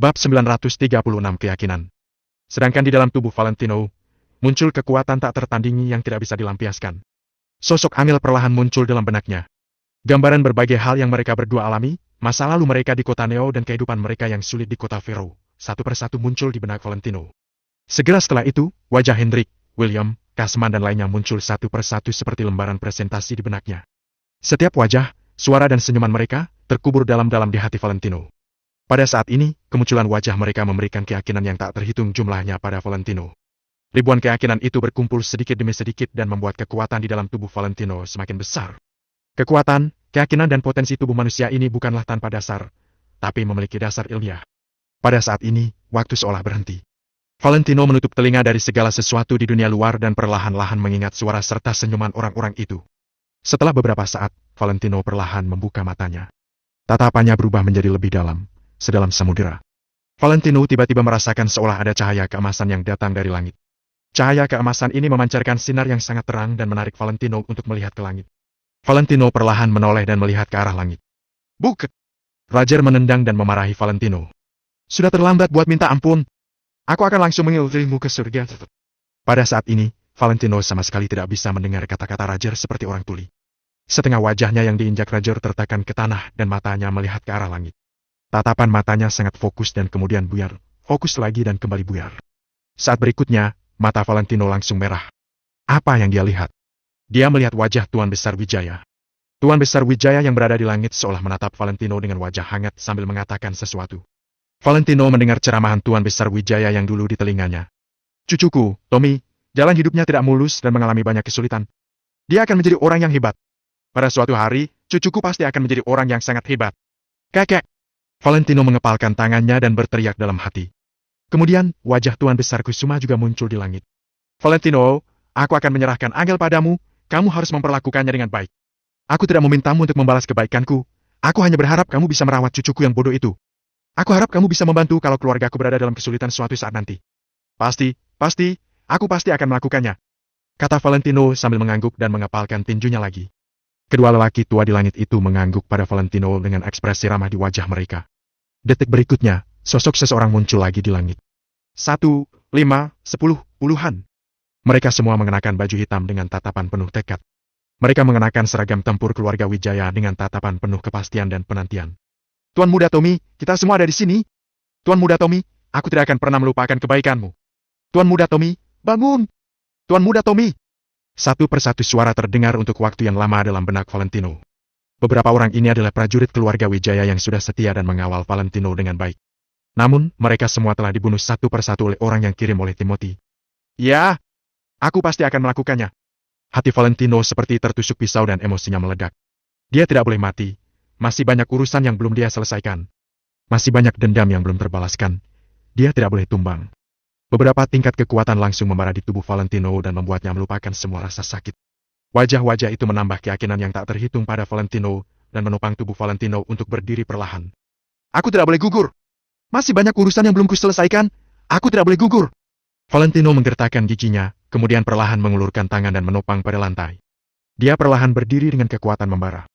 Bab 936 Keyakinan. Sedangkan di dalam tubuh Valentino, muncul kekuatan tak tertandingi yang tidak bisa dilampiaskan. Sosok Angel perlahan muncul dalam benaknya. Gambaran berbagai hal yang mereka berdua alami, masa lalu mereka di kota Neo dan kehidupan mereka yang sulit di kota Vero, satu persatu muncul di benak Valentino. Segera setelah itu, wajah Hendrik, William, Kasman dan lainnya muncul satu persatu seperti lembaran presentasi di benaknya. Setiap wajah, suara dan senyuman mereka, terkubur dalam-dalam di hati Valentino. Pada saat ini, kemunculan wajah mereka memberikan keyakinan yang tak terhitung jumlahnya pada Valentino. Ribuan keyakinan itu berkumpul sedikit demi sedikit dan membuat kekuatan di dalam tubuh Valentino semakin besar. Kekuatan, keyakinan dan potensi tubuh manusia ini bukanlah tanpa dasar, tapi memiliki dasar ilmiah. Pada saat ini, waktu seolah berhenti. Valentino menutup telinga dari segala sesuatu di dunia luar dan perlahan-lahan mengingat suara serta senyuman orang-orang itu. Setelah beberapa saat, Valentino perlahan membuka matanya. Tatapannya berubah menjadi lebih dalam, sedalam samudera. Valentino tiba-tiba merasakan seolah ada cahaya keemasan yang datang dari langit. Cahaya keemasan ini memancarkan sinar yang sangat terang dan menarik Valentino untuk melihat ke langit. Valentino perlahan menoleh dan melihat ke arah langit. Buket! Roger menendang dan memarahi Valentino. Sudah terlambat buat minta ampun. Aku akan langsung mengikutimu ke surga. Pada saat ini, Valentino sama sekali tidak bisa mendengar kata-kata Roger seperti orang tuli. Setengah wajahnya yang diinjak Roger tertekan ke tanah dan matanya melihat ke arah langit. Tatapan matanya sangat fokus dan kemudian buyar, fokus lagi dan kembali buyar. Saat berikutnya, mata Valentino langsung merah. Apa yang dia lihat? Dia melihat wajah Tuan Besar Wijaya. Tuan Besar Wijaya yang berada di langit seolah menatap Valentino dengan wajah hangat sambil mengatakan sesuatu. Valentino mendengar ceramahan Tuan Besar Wijaya yang dulu di telinganya. Cucuku, Tommy, jalan hidupnya tidak mulus dan mengalami banyak kesulitan. Dia akan menjadi orang yang hebat. Pada suatu hari, cucuku pasti akan menjadi orang yang sangat hebat. Kakek! Valentino mengepalkan tangannya dan berteriak dalam hati. Kemudian, wajah Tuan Besar Kusuma juga muncul di langit. Valentino, aku akan menyerahkan Angel padamu, kamu harus memperlakukannya dengan baik. Aku tidak memintamu untuk membalas kebaikanku, aku hanya berharap kamu bisa merawat cucuku yang bodoh itu. Aku harap kamu bisa membantu kalau keluargaku berada dalam kesulitan suatu saat nanti. Pasti, aku pasti akan melakukannya. Kata Valentino sambil mengangguk dan mengepalkan tinjunya lagi. Kedua lelaki tua di langit itu mengangguk pada Valentino dengan ekspresi ramah di wajah mereka. Detik berikutnya, sosok seseorang muncul lagi di langit. 1, 5, 10, puluhan. Mereka semua mengenakan baju hitam dengan tatapan penuh tekad. Mereka mengenakan seragam tempur keluarga Wijaya dengan tatapan penuh kepastian dan penantian. Tuan Muda Tommy, kita semua ada di sini. Tuan Muda Tommy, aku tidak akan pernah melupakan kebaikanmu. Tuan Muda Tommy, bangun! Tuan Muda Tommy! Satu persatu suara terdengar untuk waktu yang lama dalam benak Valentino. Beberapa orang ini adalah prajurit keluarga Wijaya yang sudah setia dan mengawal Valentino dengan baik. Namun, mereka semua telah dibunuh satu persatu oleh orang yang kirim oleh Timothy. Ya, aku pasti akan melakukannya. Hati Valentino seperti tertusuk pisau dan emosinya meledak. Dia tidak boleh mati. Masih banyak urusan yang belum dia selesaikan. Masih banyak dendam yang belum terbalaskan. Dia tidak boleh tumbang. Beberapa tingkat kekuatan langsung membara di tubuh Valentino dan membuatnya melupakan semua rasa sakit. Wajah-wajah itu menambah keyakinan yang tak terhitung pada Valentino dan menopang tubuh Valentino untuk berdiri perlahan. Aku tidak boleh gugur. Masih banyak urusan yang belum kuselesaikan. Aku tidak boleh gugur. Valentino menggertakkan giginya, kemudian perlahan mengulurkan tangan dan menopang pada lantai. Dia perlahan berdiri dengan kekuatan membara.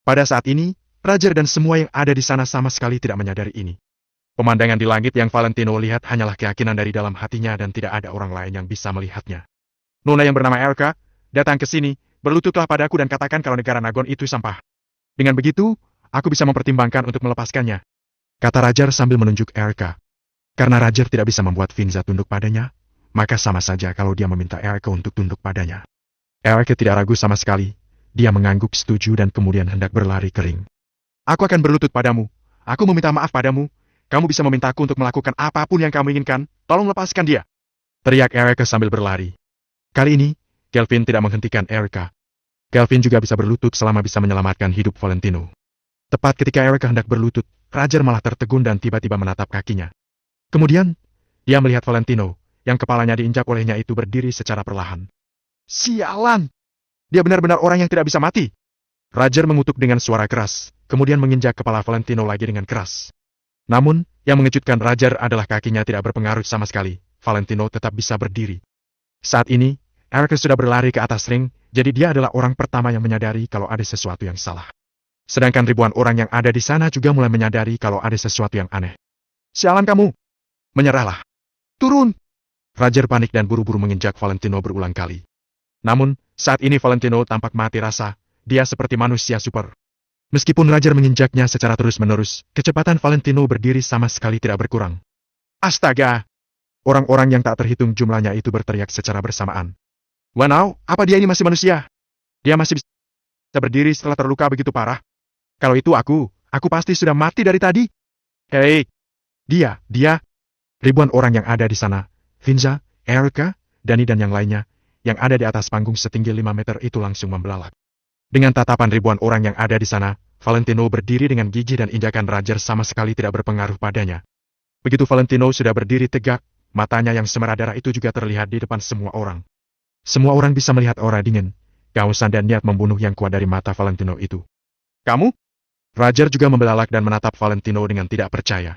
Pada saat ini, Roger dan semua yang ada di sana sama sekali tidak menyadari ini. Pemandangan di langit yang Valentino lihat hanyalah keyakinan dari dalam hatinya dan tidak ada orang lain yang bisa melihatnya. Nona yang bernama Erika, datang ke sini, berlututlah padaku dan katakan kalau negara Nagon itu sampah. Dengan begitu, aku bisa mempertimbangkan untuk melepaskannya. Kata Roger sambil menunjuk Erika. Karena Roger tidak bisa membuat Finza tunduk padanya, maka sama saja kalau dia meminta Erika untuk tunduk padanya. Erika tidak ragu sama sekali. Dia mengangguk setuju dan kemudian hendak berlari kering. Aku akan berlutut padamu. Aku meminta maaf padamu. Kamu bisa memintaku untuk melakukan apapun yang kamu inginkan. Tolong lepaskan dia. Teriak Erika sambil berlari. Kali ini, Kelvin tidak menghentikan Erika. Kelvin juga bisa berlutut selama bisa menyelamatkan hidup Valentino. Tepat ketika Erika hendak berlutut, Roger malah tertegun dan tiba-tiba menatap kakinya. Kemudian, dia melihat Valentino, yang kepalanya diinjak olehnya itu berdiri secara perlahan. Sialan! Dia benar-benar orang yang tidak bisa mati. Roger mengutuk dengan suara keras, kemudian menginjak kepala Valentino lagi dengan keras. Namun, yang mengejutkan Roger adalah kakinya tidak berpengaruh sama sekali. Valentino tetap bisa berdiri. Saat ini, Erika sudah berlari ke atas ring, jadi dia adalah orang pertama yang menyadari kalau ada sesuatu yang salah. Sedangkan ribuan orang yang ada di sana juga mulai menyadari kalau ada sesuatu yang aneh. Sialan kamu! Menyerahlah! Turun! Roger panik dan buru-buru menginjak Valentino berulang kali. Namun, saat ini Valentino tampak mati rasa, dia seperti manusia super. Meskipun Roger menginjaknya secara terus-menerus, kecepatan Valentino berdiri sama sekali tidak berkurang. Astaga! Orang-orang yang tak terhitung jumlahnya itu berteriak secara bersamaan. Wow, apa dia ini masih manusia? Dia masih bisa berdiri setelah terluka begitu parah? Kalau itu aku pasti sudah mati dari tadi. Hei! Dia! Ribuan orang yang ada di sana, Vinza, Erica, Dani dan yang lainnya, yang ada di atas panggung setinggi 5 meter itu langsung membelalak. Dengan tatapan ribuan orang yang ada di sana, Valentino berdiri dengan gigih dan injakan Roger sama sekali tidak berpengaruh padanya. Begitu Valentino sudah berdiri tegak, matanya yang semerah darah itu juga terlihat di depan semua orang. Semua orang bisa melihat aura dingin, kehausan dan niat membunuh yang kuat dari mata Valentino itu. Kamu? Roger juga membelalak dan menatap Valentino dengan tidak percaya.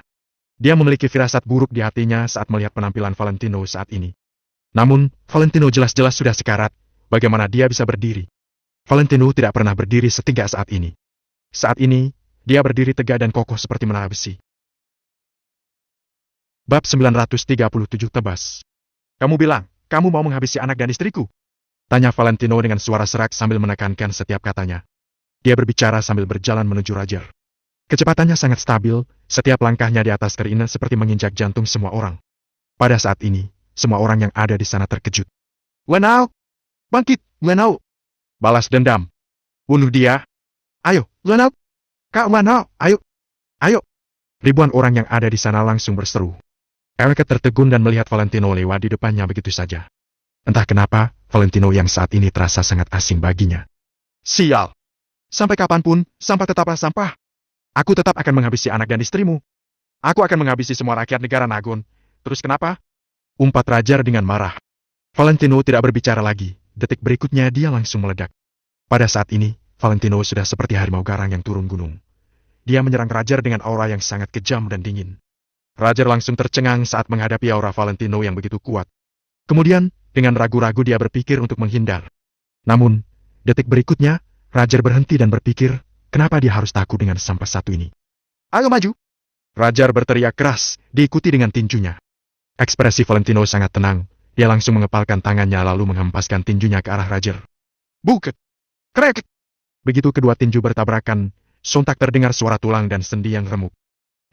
Dia memiliki firasat buruk di hatinya saat melihat penampilan Valentino saat ini. Namun, Valentino jelas-jelas sudah sekarat, bagaimana dia bisa berdiri? Valentino tidak pernah berdiri setegak saat ini. Saat ini, dia berdiri tegak dan kokoh seperti menara besi. Bab 937 tebas. Kamu bilang, kamu mau menghabisi anak dan istriku? Tanya Valentino dengan suara serak sambil menekankan setiap katanya. Dia berbicara sambil berjalan menuju Roger. Kecepatannya sangat stabil, setiap langkahnya di atas keringat seperti menginjak jantung semua orang. Pada saat ini, semua orang yang ada di sana terkejut. Wenau! Bangkit, Wenau! Balas dendam. Bunuh dia. Ayo, Wenau! Kak Wenau, ayo! Ayo! Ribuan orang yang ada di sana langsung berseru. Erica tertegun dan melihat Valentino lewat di depannya begitu saja. Entah kenapa, Valentino yang saat ini terasa sangat asing baginya. Sial! Sampai kapanpun, sampah tetaplah sampah. Aku tetap akan menghabisi anak dan istrimu. Aku akan menghabisi semua rakyat negara Nagon. Terus kenapa? Umpat Roger dengan marah. Valentino tidak berbicara lagi. Detik berikutnya dia langsung meledak. Pada saat ini, Valentino sudah seperti harimau garang yang turun gunung. Dia menyerang Roger dengan aura yang sangat kejam dan dingin. Roger langsung tercengang saat menghadapi aura Valentino yang begitu kuat. Kemudian, dengan ragu-ragu dia berpikir untuk menghindar. Namun, detik berikutnya, Roger berhenti dan berpikir, kenapa dia harus takut dengan sampah satu ini? Ayo maju! Roger berteriak keras, diikuti dengan tinjunya. Ekspresi Valentino sangat tenang, dia langsung mengepalkan tangannya lalu menghempaskan tinjunya ke arah Roger. Buket! Krek! Begitu kedua tinju bertabrakan, sontak terdengar suara tulang dan sendi yang remuk.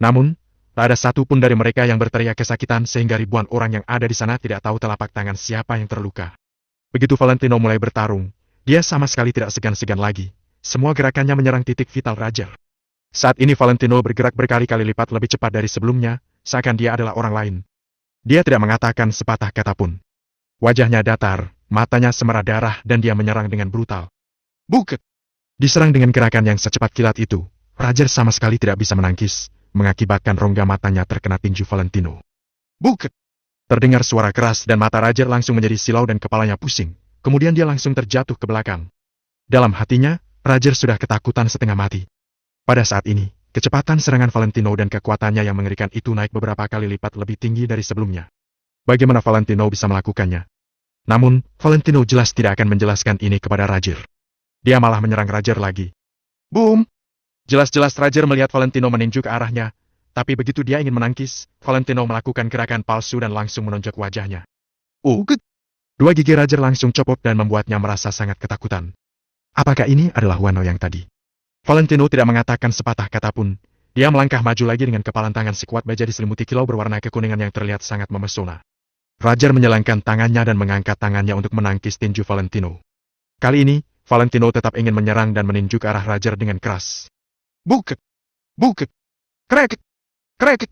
Namun, tak ada satu pun dari mereka yang berteriak kesakitan sehingga ribuan orang yang ada di sana tidak tahu telapak tangan siapa yang terluka. Begitu Valentino mulai bertarung, dia sama sekali tidak segan-segan lagi. Semua gerakannya menyerang titik vital Roger. Saat ini Valentino bergerak berkali-kali lipat lebih cepat dari sebelumnya, seakan dia adalah orang lain. Dia tidak mengatakan sepatah kata pun. Wajahnya datar, matanya semerah darah dan dia menyerang dengan brutal. Buket! Diserang dengan gerakan yang secepat kilat itu, Roger sama sekali tidak bisa menangkis, mengakibatkan rongga matanya terkena tinju Valentino. Buket! Terdengar suara keras dan mata Roger langsung menjadi silau dan kepalanya pusing. Kemudian dia langsung terjatuh ke belakang. Dalam hatinya, Roger sudah ketakutan setengah mati. Pada saat ini, kecepatan serangan Valentino dan kekuatannya yang mengerikan itu naik beberapa kali lipat lebih tinggi dari sebelumnya. Bagaimana Valentino bisa melakukannya? Namun, Valentino jelas tidak akan menjelaskan ini kepada Roger. Dia malah menyerang Roger lagi. Boom! Jelas-jelas Roger melihat Valentino meninju ke arahnya, tapi begitu dia ingin menangkis, Valentino melakukan gerakan palsu dan langsung menonjok wajahnya. Dua gigi Roger langsung copot dan membuatnya merasa sangat ketakutan. Apakah ini adalah Wano yang tadi? Valentino tidak mengatakan sepatah kata pun. Dia melangkah maju lagi dengan kepalan tangan sekuat baja diselimuti kilau berwarna kekuningan yang terlihat sangat memesona. Roger menyelangkan tangannya dan mengangkat tangannya untuk menangkis tinju Valentino. Kali ini, Valentino tetap ingin menyerang dan meninju ke arah Roger dengan keras. Buket! Buket! Krek! Krek!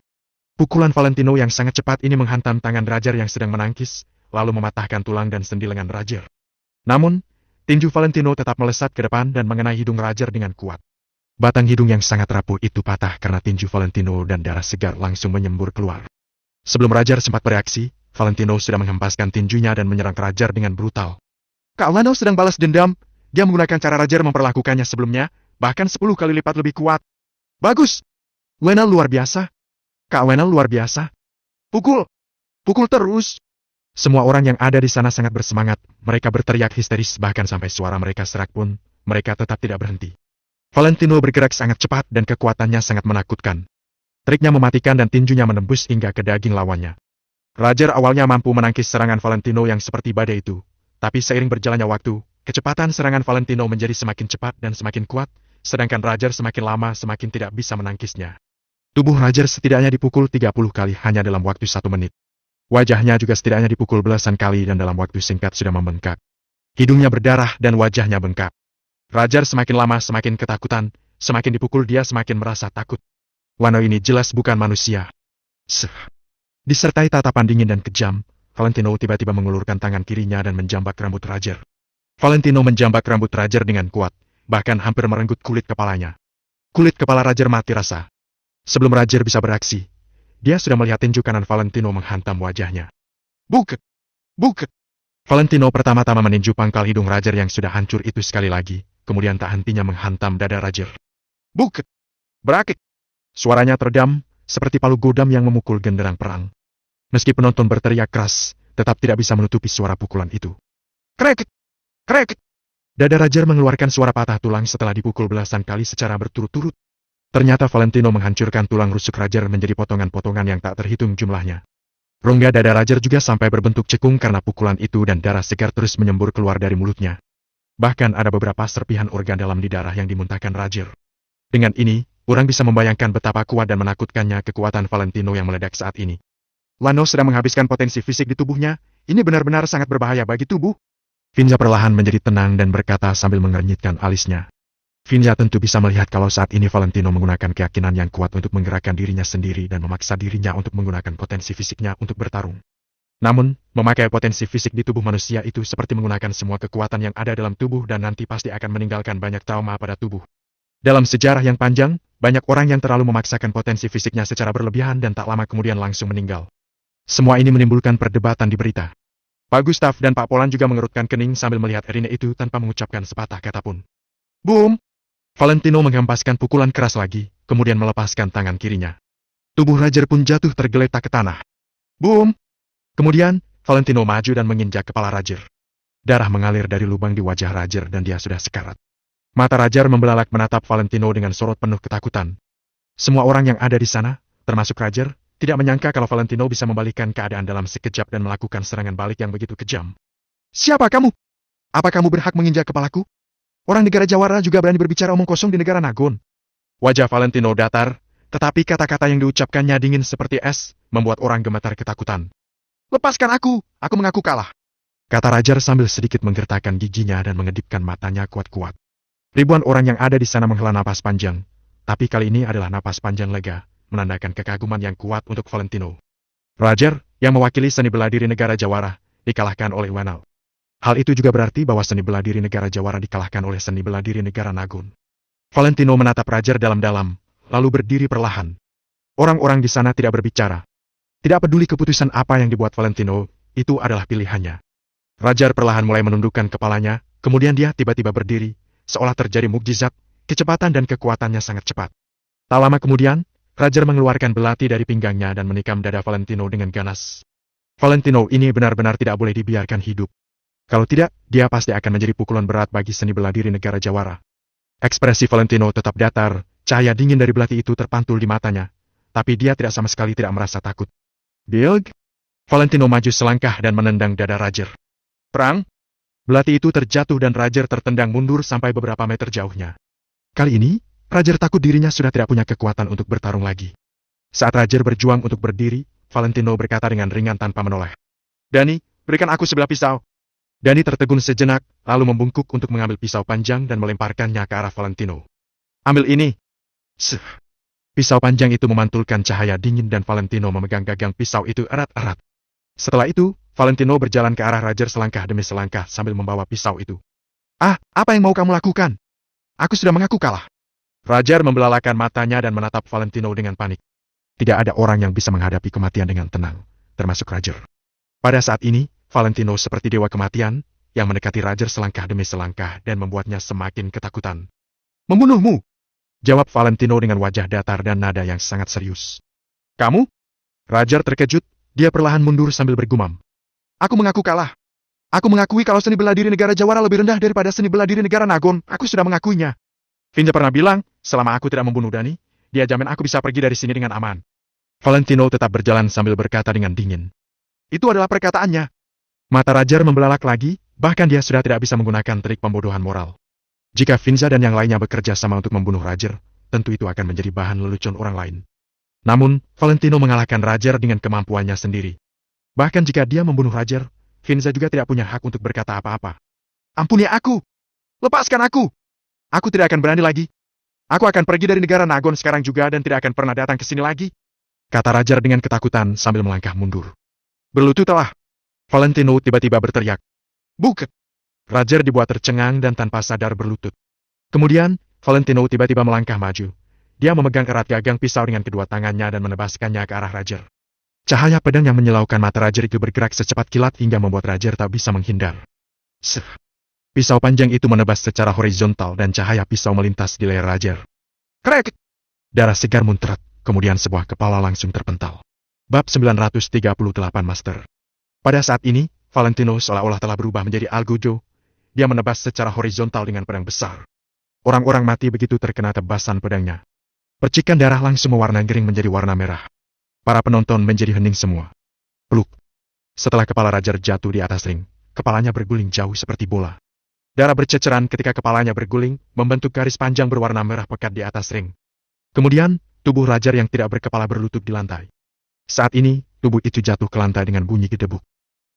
Pukulan Valentino yang sangat cepat ini menghantam tangan Roger yang sedang menangkis, lalu mematahkan tulang dan sendi lengan Roger. Namun, tinju Valentino tetap melesat ke depan dan mengenai hidung Roger dengan kuat. Batang hidung yang sangat rapuh itu patah karena tinju Valentino dan darah segar langsung menyembur keluar. Sebelum Roger sempat bereaksi, Valentino sudah menghempaskan tinjunya dan menyerang Roger dengan brutal. Kak Wano sedang balas dendam, dia menggunakan cara Roger memperlakukannya sebelumnya, bahkan 10 kali lipat lebih kuat. Bagus! Wano luar biasa. Kak Wano luar biasa. Pukul! Pukul terus! Semua orang yang ada di sana sangat bersemangat, mereka berteriak histeris bahkan sampai suara mereka serak pun, mereka tetap tidak berhenti. Valentino bergerak sangat cepat dan kekuatannya sangat menakutkan. Triknya mematikan dan tinjunya menembus hingga ke daging lawannya. Roger awalnya mampu menangkis serangan Valentino yang seperti badai itu, tapi seiring berjalannya waktu, kecepatan serangan Valentino menjadi semakin cepat dan semakin kuat, sedangkan Roger semakin lama semakin tidak bisa menangkisnya. Tubuh Roger setidaknya dipukul 30 kali hanya dalam waktu 1 menit. Wajahnya juga setidaknya dipukul belasan kali dan dalam waktu singkat sudah membengkak. Hidungnya berdarah dan wajahnya bengkak. Roger semakin lama semakin ketakutan, semakin dipukul dia semakin merasa takut. Wano ini jelas bukan manusia. Disertai tatapan dingin dan kejam, Valentino tiba-tiba mengulurkan tangan kirinya dan menjambak rambut Roger. Valentino menjambak rambut Roger dengan kuat, bahkan hampir merenggut kulit kepalanya. Kulit kepala Roger mati rasa. Sebelum Roger bisa beraksi, dia sudah melihat tinju kanan Valentino menghantam wajahnya. Buket! Buket! Valentino pertama-tama meninju pangkal hidung Roger yang sudah hancur itu sekali lagi, kemudian tak hentinya menghantam dada Roger. Buket! Berakik! Suaranya teredam, seperti palu godam yang memukul genderang perang. Meski penonton berteriak keras, tetap tidak bisa menutupi suara pukulan itu. Krek! Krek! Dada Roger mengeluarkan suara patah tulang setelah dipukul belasan kali secara berturut-turut. Ternyata Valentino menghancurkan tulang rusuk Roger menjadi potongan-potongan yang tak terhitung jumlahnya. Rongga dada Roger juga sampai berbentuk cekung karena pukulan itu dan darah segar terus menyembur keluar dari mulutnya. Bahkan ada beberapa serpihan organ dalam di darah yang dimuntahkan Roger. Dengan ini, orang bisa membayangkan betapa kuat dan menakutkannya kekuatan Valentino yang meledak saat ini. Wano sedang menghabiskan potensi fisik di tubuhnya, ini benar-benar sangat berbahaya bagi tubuh. Finja perlahan menjadi tenang dan berkata sambil mengernyitkan alisnya. Finja tentu bisa melihat kalau saat ini Valentino menggunakan keyakinan yang kuat untuk menggerakkan dirinya sendiri dan memaksa dirinya untuk menggunakan potensi fisiknya untuk bertarung. Namun, memakai potensi fisik di tubuh manusia itu seperti menggunakan semua kekuatan yang ada dalam tubuh dan nanti pasti akan meninggalkan banyak trauma pada tubuh. Dalam sejarah yang panjang, banyak orang yang terlalu memaksakan potensi fisiknya secara berlebihan dan tak lama kemudian langsung meninggal. Semua ini menimbulkan perdebatan di berita. Pak Gustav dan Pak Polan juga mengerutkan kening sambil melihat Erina itu tanpa mengucapkan sepatah kata pun. Boom! Valentino menghempaskan pukulan keras lagi, kemudian melepaskan tangan kirinya. Tubuh Roger pun jatuh tergeletak ke tanah. Boom! Kemudian, Valentino maju dan menginjak kepala Roger. Darah mengalir dari lubang di wajah Roger dan dia sudah sekarat. Mata Roger membelalak menatap Valentino dengan sorot penuh ketakutan. Semua orang yang ada di sana, termasuk Roger, tidak menyangka kalau Valentino bisa membalikkan keadaan dalam sekejap dan melakukan serangan balik yang begitu kejam. Siapa kamu? Apa kamu berhak menginjak kepalaku? Orang negara Jawara juga berani berbicara omong kosong di negara Nagon. Wajah Valentino datar, tetapi kata-kata yang diucapkannya dingin seperti es, membuat orang gemetar ketakutan. Lepaskan aku mengaku kalah. Kata Roger sambil sedikit menggertakkan giginya dan mengedipkan matanya kuat-kuat. Ribuan orang yang ada di sana menghela napas panjang, tapi kali ini adalah napas panjang lega, menandakan kekaguman yang kuat untuk Valentino. Roger, yang mewakili seni bela diri negara Jawara, dikalahkan oleh Wanal. Hal itu juga berarti bahwa seni bela diri negara Jawara dikalahkan oleh seni bela diri negara Nagon. Valentino menatap Roger dalam-dalam, lalu berdiri perlahan. Orang-orang di sana tidak berbicara. Tidak peduli keputusan apa yang dibuat Valentino, itu adalah pilihannya. Roger perlahan mulai menundukkan kepalanya, kemudian dia tiba-tiba berdiri, seolah terjadi mukjizat, kecepatan dan kekuatannya sangat cepat. Tak lama kemudian, Roger mengeluarkan belati dari pinggangnya dan menikam dada Valentino dengan ganas. Valentino ini benar-benar tidak boleh dibiarkan hidup. Kalau tidak, dia pasti akan menjadi pukulan berat bagi seni bela diri negara Jawara. Ekspresi Valentino tetap datar, cahaya dingin dari belati itu terpantul di matanya, tapi dia tidak sama sekali tidak merasa takut. Bilg? Valentino maju selangkah dan menendang dada Roger. Perang? Belati itu terjatuh dan Roger tertendang mundur sampai beberapa meter jauhnya. Kali ini, Roger takut dirinya sudah tidak punya kekuatan untuk bertarung lagi. Saat Roger berjuang untuk berdiri, Valentino berkata dengan ringan tanpa menoleh. Dani, berikan aku sebelah pisau. Dani tertegun sejenak, lalu membungkuk untuk mengambil pisau panjang dan melemparkannya ke arah Valentino. Ambil ini. Pisau panjang itu memantulkan cahaya dingin dan Valentino memegang gagang pisau itu erat-erat. Setelah itu, Valentino berjalan ke arah Roger selangkah demi selangkah sambil membawa pisau itu. Apa yang mau kamu lakukan? Aku sudah mengaku kalah. Roger membelalakan matanya dan menatap Valentino dengan panik. Tidak ada orang yang bisa menghadapi kematian dengan tenang, termasuk Roger. Pada saat ini, Valentino seperti dewa kematian, yang mendekati Roger selangkah demi selangkah dan membuatnya semakin ketakutan. Membunuhmu! Jawab Valentino dengan wajah datar dan nada yang sangat serius. Kamu? Roger terkejut, dia perlahan mundur sambil bergumam. Aku mengaku kalah. Aku mengakui kalau seni bela diri negara Jawara lebih rendah daripada seni bela diri negara Nagon, aku sudah mengakuinya. Finja pernah bilang, selama aku tidak membunuh Dani, dia jamin aku bisa pergi dari sini dengan aman. Valentino tetap berjalan sambil berkata dengan dingin. Itu adalah perkataannya. Mata Roger membelalak lagi, bahkan dia sudah tidak bisa menggunakan trik pembodohan moral. Jika Finza dan yang lainnya bekerja sama untuk membunuh Roger, tentu itu akan menjadi bahan lelucon orang lain. Namun, Valentino mengalahkan Roger dengan kemampuannya sendiri. Bahkan jika dia membunuh Roger, Finza juga tidak punya hak untuk berkata apa-apa. Ampuni aku! Lepaskan aku! Aku tidak akan berani lagi. Aku akan pergi dari negara Nagon sekarang juga dan tidak akan pernah datang ke sini lagi. Kata Roger dengan ketakutan sambil melangkah mundur. Berlututlah! Valentino tiba-tiba berteriak. Buket! Roger dibuat tercengang dan tanpa sadar berlutut. Kemudian, Valentino tiba-tiba melangkah maju. Dia memegang erat gagang pisau dengan kedua tangannya dan menebaskannya ke arah Roger. Cahaya pedang yang menyilaukan mata Roger itu bergerak secepat kilat hingga membuat Roger tak bisa menghindar. Seh! Pisau panjang itu menebas secara horizontal dan cahaya pisau melintas di leher Roger. Krek! Darah segar muncrat, kemudian sebuah kepala langsung terpental. Bab 938 Master. Pada saat ini, Valentino seolah-olah telah berubah menjadi Algojo. Dia menebas secara horizontal dengan pedang besar. Orang-orang mati begitu terkena tebasan pedangnya. Percikan darah langsung mewarnai gering menjadi warna merah. Para penonton menjadi hening semua. Peluk. Setelah kepala Roger jatuh di atas ring, kepalanya berguling jauh seperti bola. Darah berceceran ketika kepalanya berguling, membentuk garis panjang berwarna merah pekat di atas ring. Kemudian, tubuh Roger yang tidak berkepala berlutut di lantai. Saat ini, tubuh itu jatuh ke lantai dengan bunyi gedebuk.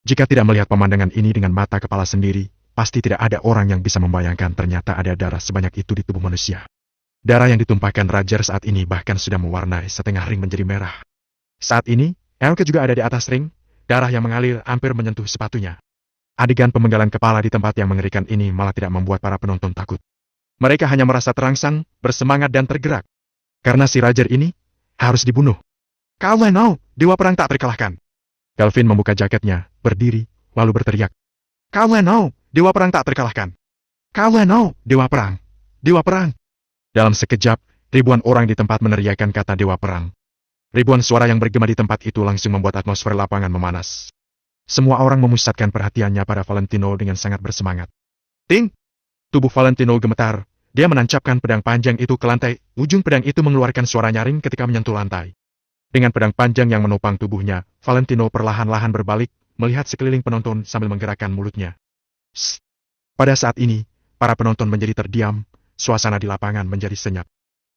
Jika tidak melihat pemandangan ini dengan mata kepala sendiri, pasti tidak ada orang yang bisa membayangkan ternyata ada darah sebanyak itu di tubuh manusia. Darah yang ditumpahkan Roger saat ini bahkan sudah mewarnai setengah ring menjadi merah. Saat ini, Elke juga ada di atas ring, darah yang mengalir hampir menyentuh sepatunya. Adegan pemenggalan kepala di tempat yang mengerikan ini malah tidak membuat para penonton takut. Mereka hanya merasa terangsang, bersemangat dan tergerak. Karena si Roger ini harus dibunuh. Kau Dewa Perang tak terkalahkan. Kelvin membuka jaketnya, berdiri, lalu berteriak. Kau Dewa Perang tak terkalahkan. Kau Dewa Perang. Dewa Perang. Dalam sekejap, ribuan orang di tempat meneriakkan kata Dewa Perang. Ribuan suara yang bergema di tempat itu langsung membuat atmosfer lapangan memanas. Semua orang memusatkan perhatiannya pada Valentino dengan sangat bersemangat. Ting! Tubuh Valentino gemetar. Dia menancapkan pedang panjang itu ke lantai. Ujung pedang itu mengeluarkan suara nyaring ketika menyentuh lantai. Dengan pedang panjang yang menopang tubuhnya, Valentino perlahan-lahan berbalik, melihat sekeliling penonton sambil menggerakkan mulutnya. Sss. Pada saat ini, para penonton menjadi terdiam, suasana di lapangan menjadi senyap.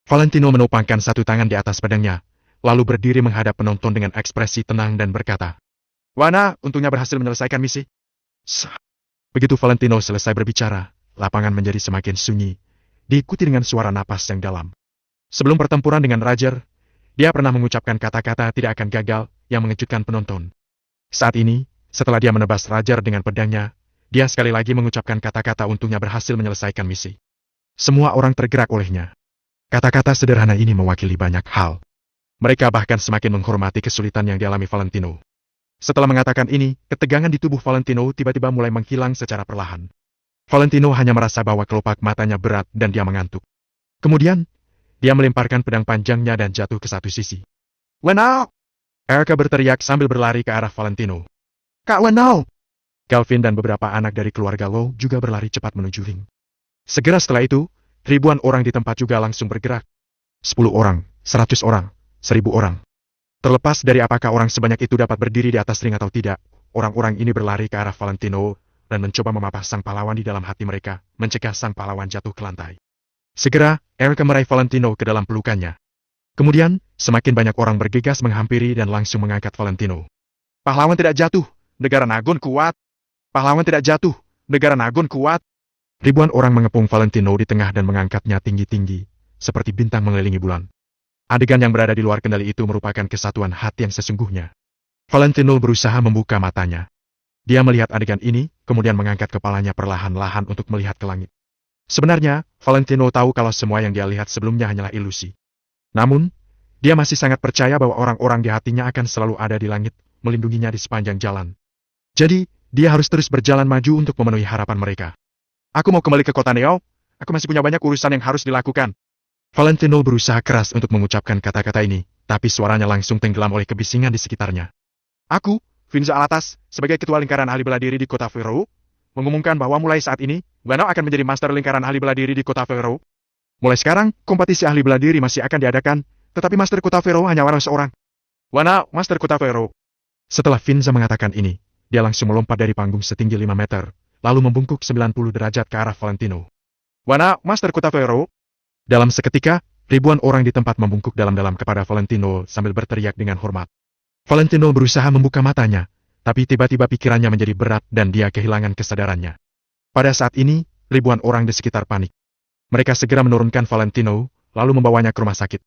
Valentino menopangkan satu tangan di atas pedangnya, lalu berdiri menghadap penonton dengan ekspresi tenang dan berkata, Wana, untungnya berhasil menyelesaikan misi. Sss. Begitu Valentino selesai berbicara, lapangan menjadi semakin sunyi, diikuti dengan suara napas yang dalam. Sebelum pertempuran dengan Roger, dia pernah mengucapkan kata-kata tidak akan gagal yang mengejutkan penonton. Saat ini, setelah dia menebas Roger dengan pedangnya, dia sekali lagi mengucapkan kata-kata untungnya berhasil menyelesaikan misi. Semua orang tergerak olehnya. Kata-kata sederhana ini mewakili banyak hal. Mereka bahkan semakin menghormati kesulitan yang dialami Valentino. Setelah mengatakan ini, ketegangan di tubuh Valentino tiba-tiba mulai menghilang secara perlahan. Valentino hanya merasa bahwa kelopak matanya berat dan dia mengantuk. Kemudian, dia melemparkan pedang panjangnya dan jatuh ke satu sisi. Wenau! Erika berteriak sambil berlari ke arah Valentino. Kak Wenau! Kelvin dan beberapa anak dari keluarga Low juga berlari cepat menuju ring. Segera setelah itu, ribuan orang di tempat juga langsung bergerak. 10 orang, 100 orang, 1000 orang. Terlepas dari apakah orang sebanyak itu dapat berdiri di atas ring atau tidak, orang-orang ini berlari ke arah Valentino dan mencoba memapah sang pahlawan di dalam hati mereka, mencegah sang pahlawan jatuh ke lantai. Segera, Erika meraih Valentino ke dalam pelukannya. Kemudian, semakin banyak orang bergegas menghampiri dan langsung mengangkat Valentino. Pahlawan tidak jatuh, negara Nagon kuat. Pahlawan tidak jatuh, negara Nagon kuat. Ribuan orang mengepung Valentino di tengah dan mengangkatnya tinggi-tinggi, seperti bintang mengelilingi bulan. Adegan yang berada di luar kendali itu merupakan kesatuan hati yang sesungguhnya. Valentino berusaha membuka matanya. Dia melihat adegan ini, kemudian mengangkat kepalanya perlahan-lahan untuk melihat ke langit. Sebenarnya, Valentino tahu kalau semua yang dia lihat sebelumnya hanyalah ilusi. Namun, dia masih sangat percaya bahwa orang-orang di hatinya akan selalu ada di langit, melindunginya di sepanjang jalan. Jadi, dia harus terus berjalan maju untuk memenuhi harapan mereka. Aku mau kembali ke kota Neo, aku masih punya banyak urusan yang harus dilakukan. Valentino berusaha keras untuk mengucapkan kata-kata ini, tapi suaranya langsung tenggelam oleh kebisingan di sekitarnya. Aku, Finza Alatas, sebagai ketua lingkaran ahli bela diri di kota Fero, mengumumkan bahwa mulai saat ini, Wanao akan menjadi master lingkaran ahli bela diri di kota Fero. Mulai sekarang, kompetisi ahli bela diri masih akan diadakan, tetapi Master Kotavero hanya orang seorang. Wana, Master Kotavero. Setelah Finza mengatakan ini, dia langsung melompat dari panggung setinggi 5 meter, lalu membungkuk 90 derajat ke arah Valentino. Wana, Master Kotavero. Dalam seketika, ribuan orang di tempat membungkuk dalam-dalam kepada Valentino sambil berteriak dengan hormat. Valentino berusaha membuka matanya, tapi tiba-tiba pikirannya menjadi berat dan dia kehilangan kesadarannya. Pada saat ini, ribuan orang di sekitar panik. Mereka segera menurunkan Valentino, lalu membawanya ke rumah sakit.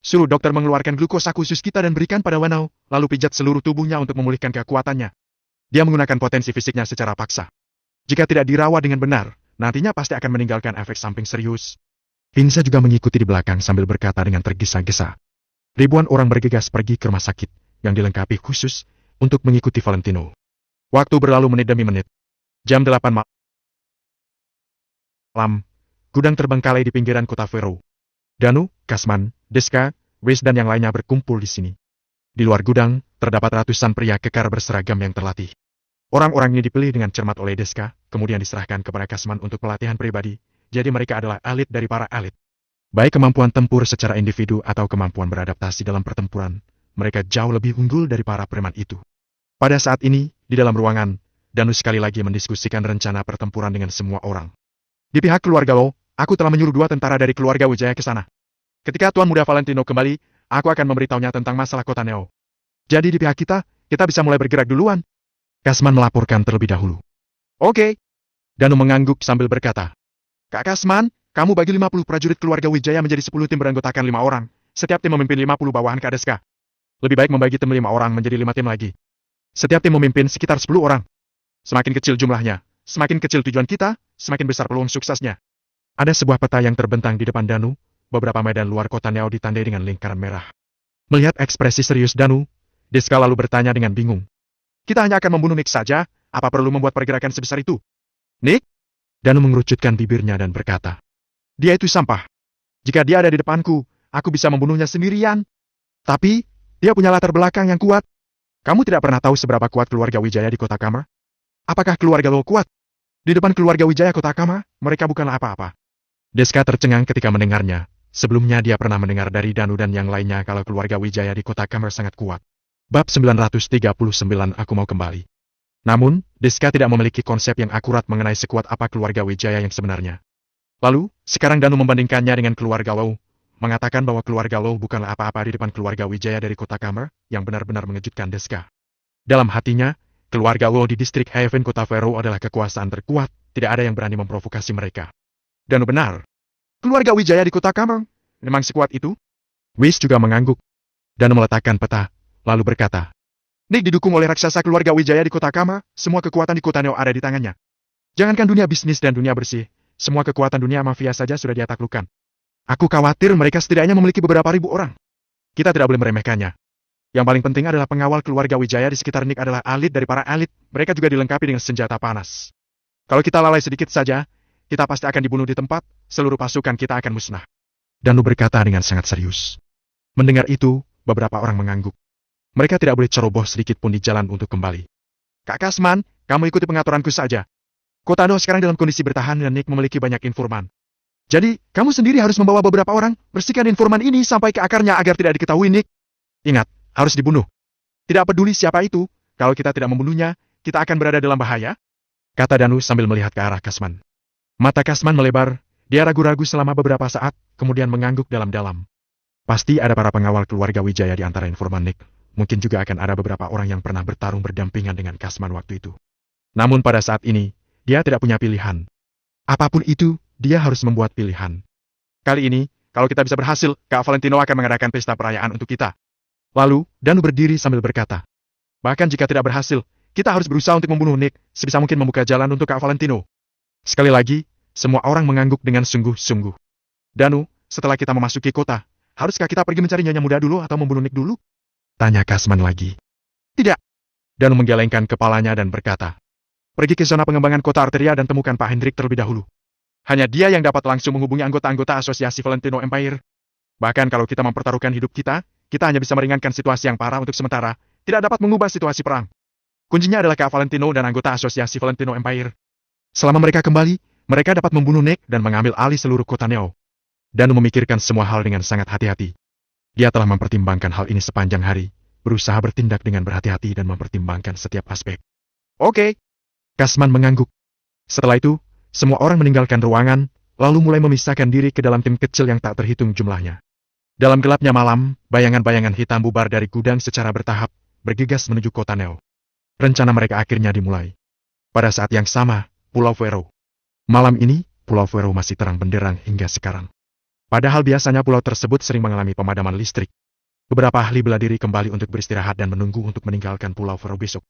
Suruh dokter mengeluarkan glukosa khusus kita dan berikan pada Wanao, lalu pijat seluruh tubuhnya untuk memulihkan kekuatannya. Dia menggunakan potensi fisiknya secara paksa. Jika tidak dirawat dengan benar, nantinya pasti akan meninggalkan efek samping serius. Finza juga mengikuti di belakang sambil berkata dengan tergesa-gesa. Ribuan orang bergegas pergi ke rumah sakit, yang dilengkapi khusus, untuk mengikuti Valentino. Waktu berlalu menit demi menit. Jam 8 malam. Gudang terbengkalai di pinggiran kota Vero. Danu, Kasman, Deska, Wes dan yang lainnya berkumpul di sini. Di luar gudang, terdapat ratusan pria kekar berseragam yang terlatih. Orang-orang ini dipilih dengan cermat oleh Deska, kemudian diserahkan kepada Kasman untuk pelatihan pribadi, jadi mereka adalah elit dari para elit. Baik kemampuan tempur secara individu atau kemampuan beradaptasi dalam pertempuran, mereka jauh lebih unggul dari para preman itu. Pada saat ini, di dalam ruangan, Danu sekali lagi mendiskusikan rencana pertempuran dengan semua orang. Di pihak keluarga Lo, aku telah menyuruh 2 tentara dari keluarga Wijaya ke sana. Ketika Tuan Muda Valentino kembali, aku akan memberitahunya tentang masalah kota Neo. Jadi di pihak kita bisa mulai bergerak duluan. Kasman melaporkan terlebih dahulu. Oke. Danu mengangguk sambil berkata. Kak Kasman, kamu bagi 50 prajurit keluarga Wijaya menjadi 10 tim beranggotakan 5 orang. Setiap tim memimpin 50 bawahan Kak Deska. Lebih baik membagi tim 5 orang menjadi 5 tim lagi. Setiap tim memimpin sekitar 10 orang. Semakin kecil jumlahnya, semakin kecil tujuan kita, semakin besar peluang suksesnya. Ada sebuah peta yang terbentang di depan Danu, beberapa medan luar kota Neo ditandai dengan lingkaran merah. Melihat ekspresi serius Danu, Deska lalu bertanya dengan bingung. Kita hanya akan membunuh Nick saja, apa perlu membuat pergerakan sebesar itu? Nick? Danu mengerucutkan bibirnya dan berkata. Dia itu sampah. Jika dia ada di depanku, aku bisa membunuhnya sendirian. Tapi, dia punya latar belakang yang kuat. Kamu tidak pernah tahu seberapa kuat keluarga Wijaya di kota Kama? Apakah keluarga Lo kuat? Di depan keluarga Wijaya kota Kama, mereka bukanlah apa-apa. Deska tercengang ketika mendengarnya. Sebelumnya dia pernah mendengar dari Danu dan yang lainnya kalau keluarga Wijaya di kota Kamer sangat kuat. Bab 939 aku mau kembali. Namun, Deska tidak memiliki konsep yang akurat mengenai sekuat apa keluarga Wijaya yang sebenarnya. Lalu, sekarang Danu membandingkannya dengan keluarga Lo, mengatakan bahwa keluarga Lo bukanlah apa-apa di depan keluarga Wijaya dari kota Kamer, yang benar-benar mengejutkan Deska. Dalam hatinya, keluarga Lo di distrik Haven kota Vero adalah kekuasaan terkuat, tidak ada yang berani memprovokasi mereka. Danu benar. Keluarga Wijaya di kota Kamer, memang sekuat itu? Wis juga mengangguk. Danu meletakkan peta, lalu berkata. Nick didukung oleh raksasa keluarga Wijaya di kota Kamer, semua kekuatan di kota Neo ada di tangannya. Jangankan dunia bisnis dan dunia bersih, semua kekuatan dunia mafia saja sudah dia taklukkan. Aku khawatir mereka setidaknya memiliki beberapa ribu orang. Kita tidak boleh meremehkannya. Yang paling penting adalah pengawal keluarga Wijaya di sekitar Nick adalah elit dari para elit, mereka juga dilengkapi dengan senjata panas. Kalau kita lalai sedikit saja, kita pasti akan dibunuh di tempat, seluruh pasukan kita akan musnah. Danu berkata dengan sangat serius. Mendengar itu, beberapa orang mengangguk. Mereka tidak boleh ceroboh sedikit pun di jalan untuk kembali. Kak Kasman, kamu ikuti pengaturanku saja. Kota Neo sekarang dalam kondisi bertahan dan Nick memiliki banyak informan. Jadi, kamu sendiri harus membawa beberapa orang, bersihkan informan ini sampai ke akarnya agar tidak diketahui Nick. Ingat, harus dibunuh. Tidak peduli siapa itu, kalau kita tidak membunuhnya, kita akan berada dalam bahaya. Kata Danu sambil melihat ke arah Kasman. Mata Kasman melebar, dia ragu-ragu selama beberapa saat, kemudian mengangguk dalam-dalam. Pasti ada para pengawal keluarga Wijaya di antara informan Nick. Mungkin juga akan ada beberapa orang yang pernah bertarung berdampingan dengan Kasman waktu itu. Namun pada saat ini, dia tidak punya pilihan. Apapun itu, dia harus membuat pilihan. Kali ini, kalau kita bisa berhasil, Kak Valentino akan mengadakan pesta perayaan untuk kita. Lalu, Danu berdiri sambil berkata. Bahkan jika tidak berhasil, kita harus berusaha untuk membunuh Nick, sebisa mungkin membuka jalan untuk Kak Valentino. Sekali lagi, semua orang mengangguk dengan sungguh-sungguh. Danu, setelah kita memasuki kota, haruskah kita pergi mencari nyonya muda dulu atau membunuh Nick dulu? Tanya Kasman lagi. Tidak. Danu menggelengkan kepalanya dan berkata. Pergi ke zona pengembangan kota Arteria dan temukan Pak Hendrik terlebih dahulu. Hanya dia yang dapat langsung menghubungi anggota-anggota asosiasi Valentino Empire. Bahkan kalau kita mempertaruhkan hidup kita hanya bisa meringankan situasi yang parah untuk sementara, tidak dapat mengubah situasi perang. Kuncinya adalah Kak Valentino dan anggota asosiasi Valentino Empire. Selama mereka kembali, mereka dapat membunuh Nick dan mengambil alih seluruh kota Neo. Danu memikirkan semua hal dengan sangat hati-hati. Dia telah mempertimbangkan hal ini sepanjang hari, berusaha bertindak dengan berhati-hati dan mempertimbangkan setiap aspek. Oke. Kasman mengangguk. Setelah itu, semua orang meninggalkan ruangan, lalu mulai memisahkan diri ke dalam tim kecil yang tak terhitung jumlahnya. Dalam gelapnya malam, bayangan-bayangan hitam bubar dari gudang secara bertahap, bergegas menuju kota Neo. Rencana mereka akhirnya dimulai. Pada saat yang sama, Pulau Vero. Malam ini, Pulau Vero masih terang benderang hingga sekarang. Padahal biasanya pulau tersebut sering mengalami pemadaman listrik. Beberapa ahli bela diri kembali untuk beristirahat dan menunggu untuk meninggalkan Pulau Vero besok.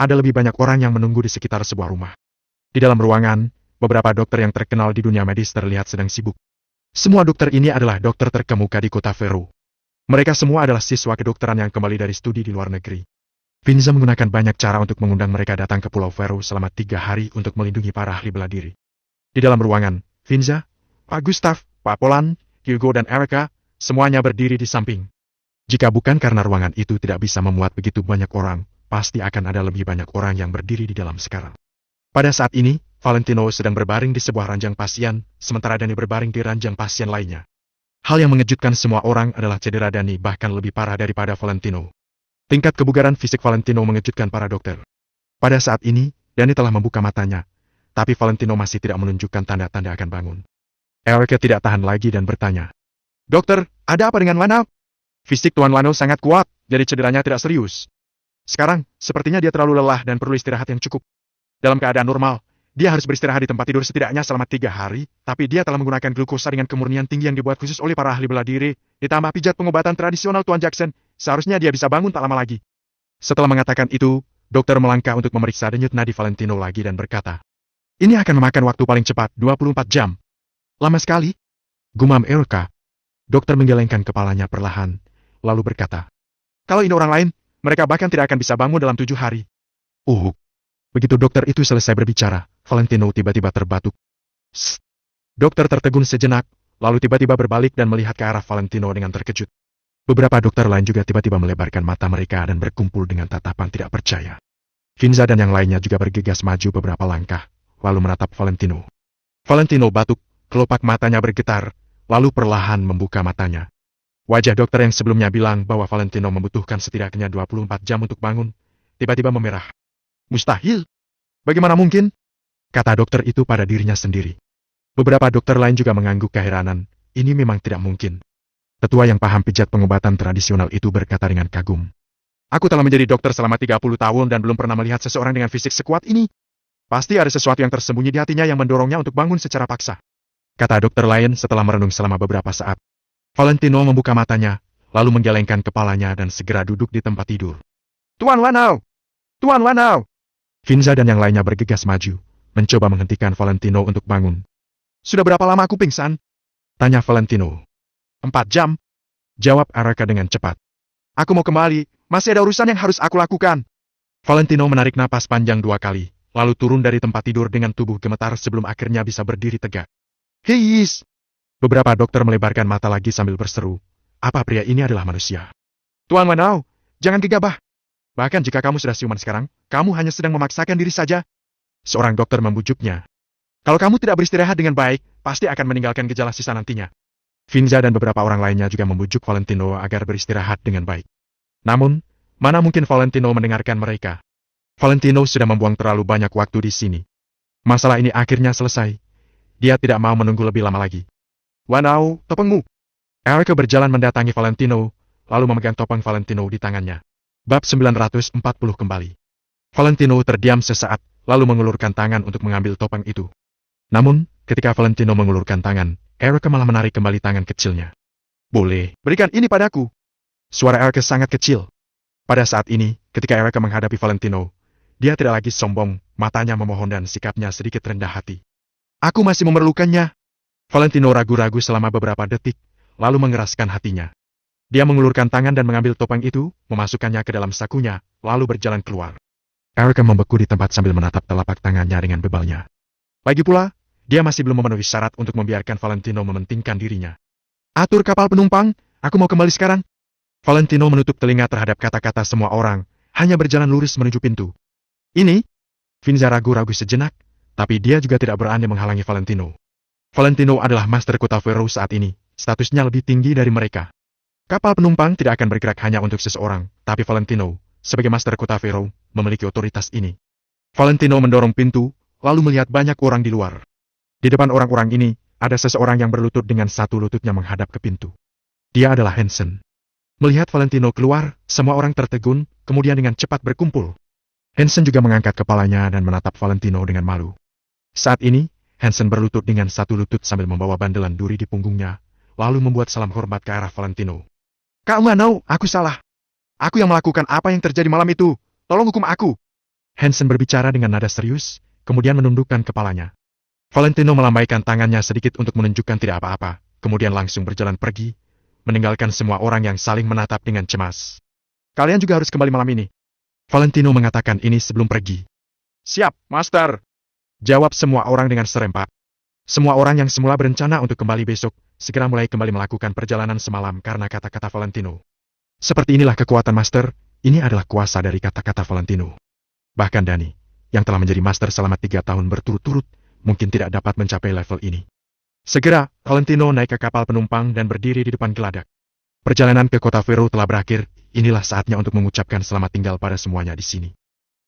Ada lebih banyak orang yang menunggu di sekitar sebuah rumah. Di dalam ruangan, beberapa dokter yang terkenal di dunia medis terlihat sedang sibuk. Semua dokter ini adalah dokter terkemuka di kota Vero. Mereka semua adalah siswa kedokteran yang kembali dari studi di luar negeri. Finza menggunakan banyak cara untuk mengundang mereka datang ke Pulau Vero selama 3 hari untuk melindungi para ahli bela diri. Di dalam ruangan, Finza, Pak Gustav, Pak Polan, Hugo dan Erica, semuanya berdiri di samping. Jika bukan karena ruangan itu tidak bisa memuat begitu banyak orang, pasti akan ada lebih banyak orang yang berdiri di dalam sekarang. Pada saat ini, Valentino sedang berbaring di sebuah ranjang pasien, sementara Dani berbaring di ranjang pasien lainnya. Hal yang mengejutkan semua orang adalah cedera Dani bahkan lebih parah daripada Valentino. Tingkat kebugaran fisik Valentino mengejutkan para dokter. Pada saat ini, Dani telah membuka matanya, tapi Valentino masih tidak menunjukkan tanda-tanda akan bangun. Erica tidak tahan lagi dan bertanya, "Dokter, ada apa dengan Lana?" Fisik Tuan Lano sangat kuat, jadi cederanya tidak serius. Sekarang, sepertinya dia terlalu lelah dan perlu istirahat yang cukup. Dalam keadaan normal, dia harus beristirahat di tempat tidur setidaknya selama 3 hari, tapi dia telah menggunakan glukosa dengan kemurnian tinggi yang dibuat khusus oleh para ahli bela diri, ditambah pijat pengobatan tradisional Tuan Jackson, seharusnya dia bisa bangun tak lama lagi. Setelah mengatakan itu, dokter melangkah untuk memeriksa denyut nadi Valentino lagi dan berkata, "Ini akan memakan waktu paling cepat 24 jam. Lama sekali," gumam Erica. Dokter menggelengkan kepalanya perlahan, lalu berkata, "Kalau ini orang lain, mereka bahkan tidak akan bisa bangun dalam 7 hari. Begitu dokter itu selesai berbicara, Valentino tiba-tiba terbatuk. "Sst." Dokter tertegun sejenak, lalu tiba-tiba berbalik dan melihat ke arah Valentino dengan terkejut. Beberapa dokter lain juga tiba-tiba melebarkan mata mereka dan berkumpul dengan tatapan tidak percaya. Finza dan yang lainnya juga bergegas maju beberapa langkah, lalu menatap Valentino. Valentino batuk. Kelopak matanya bergetar, lalu perlahan membuka matanya. Wajah dokter yang sebelumnya bilang bahwa Valentino membutuhkan setidaknya 24 jam untuk bangun, tiba-tiba memerah. "Mustahil. Bagaimana mungkin?" kata dokter itu pada dirinya sendiri. Beberapa dokter lain juga mengangguk keheranan, ini memang tidak mungkin. Tetua yang paham pijat pengobatan tradisional itu berkata dengan kagum, "Aku telah menjadi dokter selama 30 tahun dan belum pernah melihat seseorang dengan fisik sekuat ini. Pasti ada sesuatu yang tersembunyi di hatinya yang mendorongnya untuk bangun secara paksa," kata dokter lain setelah merenung selama beberapa saat. Valentino membuka matanya, lalu menggelengkan kepalanya dan segera duduk di tempat tidur. "Tuan Lanao! Tuan Lanao!" Finza dan yang lainnya bergegas maju, mencoba menghentikan Valentino untuk bangun. "Sudah berapa lama aku pingsan?" tanya Valentino. 4 jam, jawab Erica dengan cepat. "Aku mau kembali, masih ada urusan yang harus aku lakukan." Valentino menarik napas panjang 2 kali, lalu turun dari tempat tidur dengan tubuh gemetar sebelum akhirnya bisa berdiri tegak. "Heis!" Beberapa dokter melebarkan mata lagi sambil berseru, "Apa pria ini adalah manusia?" "Tuan Lanao, jangan gegabah. Bahkan jika kamu sudah siuman sekarang, kamu hanya sedang memaksakan diri saja." Seorang dokter membujuknya. "Kalau kamu tidak beristirahat dengan baik, pasti akan meninggalkan gejala sisa nantinya." Finza dan beberapa orang lainnya juga membujuk Valentino agar beristirahat dengan baik. Namun, mana mungkin Valentino mendengarkan mereka. Valentino sudah membuang terlalu banyak waktu di sini. Masalah ini akhirnya selesai. Dia tidak mau menunggu lebih lama lagi. "Lanao, topengmu!" Erica berjalan mendatangi Valentino, lalu memegang topeng Valentino di tangannya. Bab 940 kembali. Valentino terdiam sesaat, lalu mengulurkan tangan untuk mengambil topeng itu. Namun, ketika Valentino mengulurkan tangan, Erica malah menarik kembali tangan kecilnya. "Boleh, berikan ini padaku." Suara Erica sangat kecil. Pada saat ini, ketika Erica menghadapi Valentino, dia tidak lagi sombong, matanya memohon dan sikapnya sedikit rendah hati. "Aku masih memerlukannya." Valentino ragu-ragu selama beberapa detik, lalu mengeraskan hatinya. Dia mengulurkan tangan dan mengambil topeng itu, memasukkannya ke dalam sakunya, lalu berjalan keluar. Erica membeku di tempat sambil menatap telapak tangannya dengan bebalnya. Lagi pula, dia masih belum memenuhi syarat untuk membiarkan Valentino mementingkan dirinya. "Atur kapal penumpang, aku mau kembali sekarang." Valentino menutup telinga terhadap kata-kata semua orang, hanya berjalan lurus menuju pintu. "Ini?" Finza ragu-ragu sejenak, tapi dia juga tidak berani menghalangi Valentino. Valentino adalah master kota Vero saat ini, statusnya lebih tinggi dari mereka. Kapal penumpang tidak akan bergerak hanya untuk seseorang, tapi Valentino, sebagai master kota Vero, memiliki otoritas ini. Valentino mendorong pintu, lalu melihat banyak orang di luar. Di depan orang-orang ini, ada seseorang yang berlutut dengan satu lututnya menghadap ke pintu. Dia adalah Hansen. Melihat Valentino keluar, semua orang tertegun, kemudian dengan cepat berkumpul. Hansen juga mengangkat kepalanya dan menatap Valentino dengan malu. Saat ini, Hansen berlutut dengan satu lutut sambil membawa bandelan duri di punggungnya, lalu membuat salam hormat ke arah Valentino. Kak Manau, aku salah. Aku yang melakukan apa yang terjadi malam itu. Tolong hukum aku. Hansen berbicara dengan nada serius, kemudian menundukkan kepalanya. Valentino melambaikan tangannya sedikit untuk menunjukkan tidak apa-apa, kemudian langsung berjalan pergi, meninggalkan semua orang yang saling menatap dengan cemas. Kalian juga harus kembali malam ini. Valentino mengatakan ini sebelum pergi. Siap, Master. Jawab semua orang dengan serempak. Semua orang yang semula berencana untuk kembali besok, segera mulai kembali melakukan perjalanan semalam karena kata-kata Valentino. Seperti inilah kekuatan Master, ini adalah kuasa dari kata-kata Valentino. Bahkan Dani, yang telah menjadi Master selama 3 tahun berturut-turut, mungkin tidak dapat mencapai level ini. Segera, Valentino naik ke kapal penumpang dan berdiri di depan geladak. Perjalanan ke kota Vero telah berakhir, inilah saatnya untuk mengucapkan selamat tinggal pada semuanya di sini.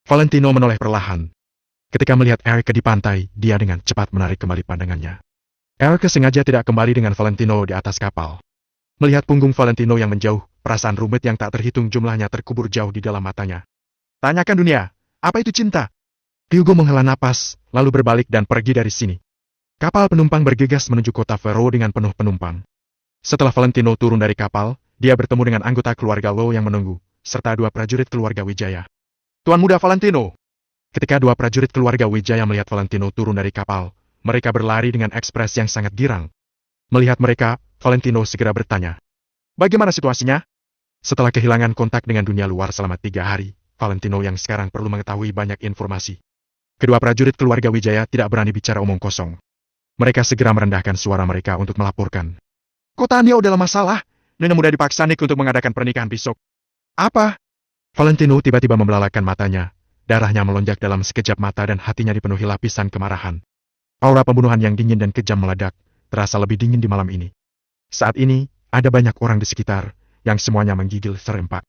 Valentino menoleh perlahan. Ketika melihat Eric di pantai, dia dengan cepat menarik kembali pandangannya. Eric sengaja tidak kembali dengan Valentino di atas kapal. Melihat punggung Valentino yang menjauh, perasaan rumit yang tak terhitung jumlahnya terkubur jauh di dalam matanya. Tanyakan dunia, apa itu cinta? Hugo menghela napas, lalu berbalik dan pergi dari sini. Kapal penumpang bergegas menuju kota Vero dengan penuh penumpang. Setelah Valentino turun dari kapal, dia bertemu dengan anggota keluarga Lo yang menunggu, serta 2 prajurit keluarga Wijaya. Tuan Muda Valentino. Ketika 2 prajurit keluarga Wijaya melihat Valentino turun dari kapal, mereka berlari dengan ekspres yang sangat girang. Melihat mereka, Valentino segera bertanya. Bagaimana situasinya? Setelah kehilangan kontak dengan dunia luar selama 3 hari, Valentino yang sekarang perlu mengetahui banyak informasi. Kedua prajurit keluarga Wijaya tidak berani bicara omong kosong. Mereka segera merendahkan suara mereka untuk melaporkan. Kota Neo dalam masalah. Nona muda dipaksa Nick untuk mengadakan pernikahan besok. Apa? Valentino tiba-tiba membelalakan matanya. Darahnya melonjak dalam sekejap mata dan hatinya dipenuhi lapisan kemarahan. Aura pembunuhan yang dingin dan kejam meledak, terasa lebih dingin di malam ini. Saat ini, ada banyak orang di sekitar, yang semuanya menggigil serempak.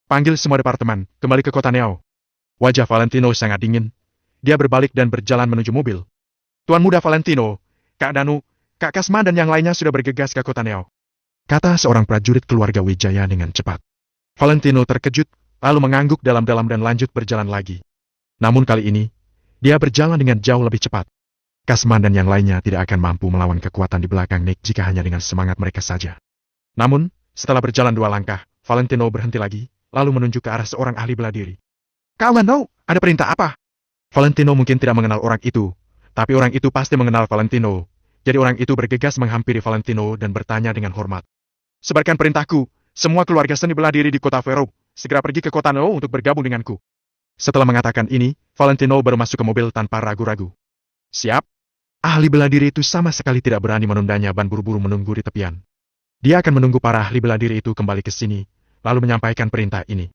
Panggil semua departemen, kembali ke kota Neo. Wajah Valentino sangat dingin. Dia berbalik dan berjalan menuju mobil. Tuan Muda Valentino, Kak Danu, Kak Kasman dan yang lainnya sudah bergegas ke kota Neo. Kata seorang prajurit keluarga Wijaya dengan cepat. Valentino terkejut, lalu mengangguk dalam-dalam dan lanjut berjalan lagi. Namun kali ini, dia berjalan dengan jauh lebih cepat. Kasman dan yang lainnya tidak akan mampu melawan kekuatan di belakang Nick jika hanya dengan semangat mereka saja. Namun, setelah berjalan 2 langkah, Valentino berhenti lagi, lalu menunjuk ke arah seorang ahli bela diri. Kak Manau, ada perintah apa? Valentino mungkin tidak mengenal orang itu, tapi orang itu pasti mengenal Valentino. Jadi orang itu bergegas menghampiri Valentino dan bertanya dengan hormat. Sebarkan perintahku, semua keluarga seni bela diri di kota Vero, segera pergi ke kota Neo untuk bergabung denganku. Setelah mengatakan ini, Valentino baru masuk ke mobil tanpa ragu-ragu. Siap? Ahli bela diri itu sama sekali tidak berani menundanya dan buru-buru menunggu di tepian. Dia akan menunggu para ahli bela diri itu kembali ke sini, lalu menyampaikan perintah ini.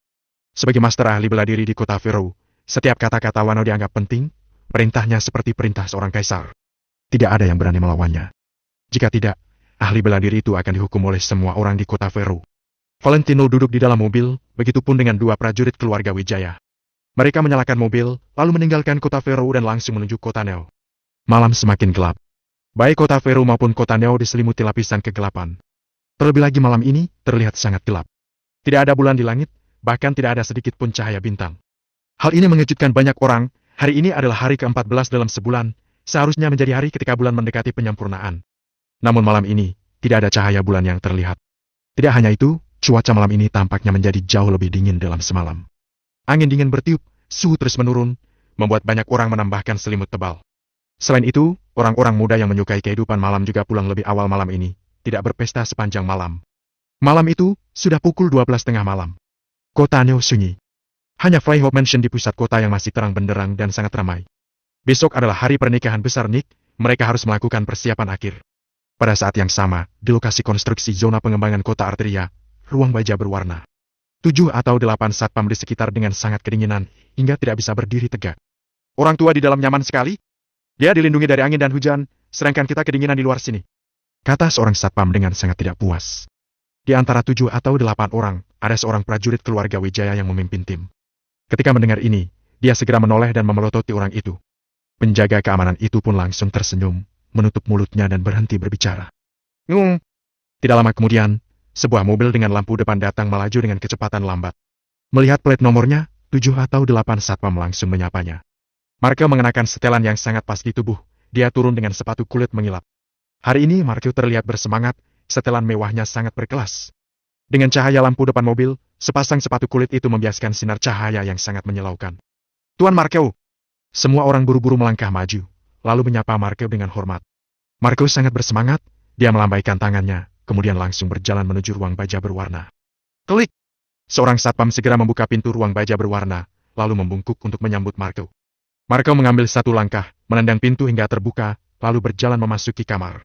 Sebagai master ahli bela diri di kota Vero, setiap kata-kata Wano dianggap penting, perintahnya seperti perintah seorang kaisar. Tidak ada yang berani melawannya. Jika tidak, ahli bela diri itu akan dihukum oleh semua orang di kota Vero. Valentino duduk di dalam mobil, begitupun dengan 2 prajurit keluarga Wijaya. Mereka menyalakan mobil, lalu meninggalkan kota Vero dan langsung menuju kota Neo. Malam semakin gelap. Baik kota Vero maupun kota Neo diselimuti lapisan kegelapan. Terlebih lagi malam ini, terlihat sangat gelap. Tidak ada bulan di langit, bahkan tidak ada sedikit pun cahaya bintang. Hal ini mengejutkan banyak orang. Hari ini adalah hari ke-14 dalam sebulan, seharusnya menjadi hari ketika bulan mendekati penyempurnaan. Namun malam ini, tidak ada cahaya bulan yang terlihat. Tidak hanya itu, cuaca malam ini tampaknya menjadi jauh lebih dingin dalam semalam. Angin dingin bertiup, suhu terus menurun, membuat banyak orang menambahkan selimut tebal. Selain itu, orang-orang muda yang menyukai kehidupan malam juga pulang lebih awal malam ini, tidak berpesta sepanjang malam. Malam itu, sudah pukul 12:30 malam. Kota Neo sunyi. Hanya Flyhope Mansion di pusat kota yang masih terang benderang dan sangat ramai. Besok adalah hari pernikahan besar Nick, mereka harus melakukan persiapan akhir. Pada saat yang sama, di lokasi konstruksi zona pengembangan kota Arteria, ruang baja berwarna. 7 atau 8 satpam di sekitar dengan sangat kedinginan, hingga tidak bisa berdiri tegak. Orang tua di dalam nyaman sekali. Dia dilindungi dari angin dan hujan, sedangkan kita kedinginan di luar sini. Kata seorang satpam dengan sangat tidak puas. Di antara 7 atau 8 orang, ada seorang prajurit keluarga Wijaya yang memimpin tim. Ketika mendengar ini, dia segera menoleh dan memelototi orang itu. Penjaga keamanan itu pun langsung tersenyum, menutup mulutnya dan berhenti berbicara. Ngung! Tidak lama kemudian, sebuah mobil dengan lampu depan datang melaju dengan kecepatan lambat. Melihat plat nomornya, 7 atau 8 satpam langsung menyapanya. Markel mengenakan setelan yang sangat pas di tubuh, dia turun dengan sepatu kulit mengilap. Hari ini Markel terlihat bersemangat, setelan mewahnya sangat berkelas. Dengan cahaya lampu depan mobil, sepasang sepatu kulit itu membiaskan sinar cahaya yang sangat menyilaukan. Tuan Markel! Semua orang buru-buru melangkah maju, lalu menyapa Markel dengan hormat. Markel sangat bersemangat, dia melambaikan tangannya, kemudian langsung berjalan menuju ruang baja berwarna. Klik! Seorang satpam segera membuka pintu ruang baja berwarna, lalu membungkuk untuk menyambut Markel. Markel mengambil satu langkah, menendang pintu hingga terbuka, lalu berjalan memasuki kamar.